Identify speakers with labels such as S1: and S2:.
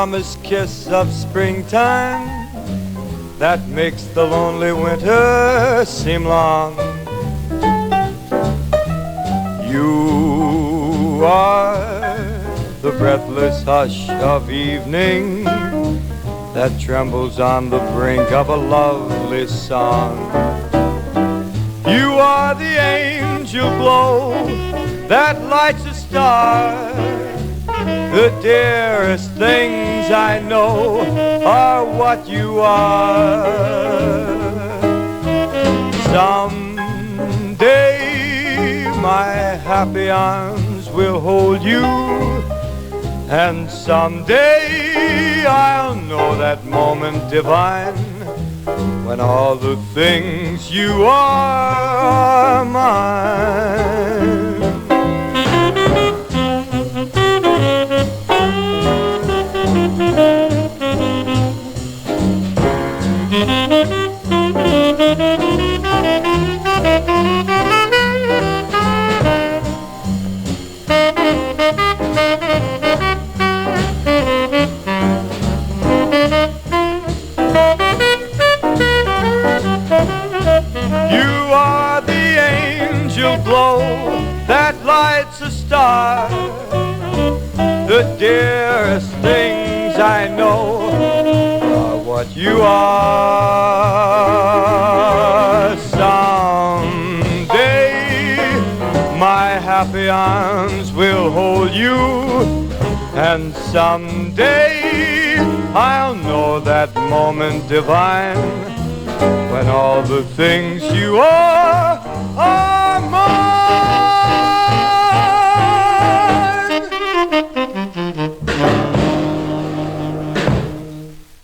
S1: promised kiss of springtime that makes the lonely winter seem long. You are the breathless hush of evening that trembles on the brink of a lovely song. You are the angel glow that lights a star. The dearest things I know are what you are. Someday my happy arms will hold you, and someday I'll know that moment divine when all the things you are mine. You are the angel glow that lights a star. The dearest things I know are what you are. Someday my happy arms will hold you, and someday I'll know that moment divine when all the things you are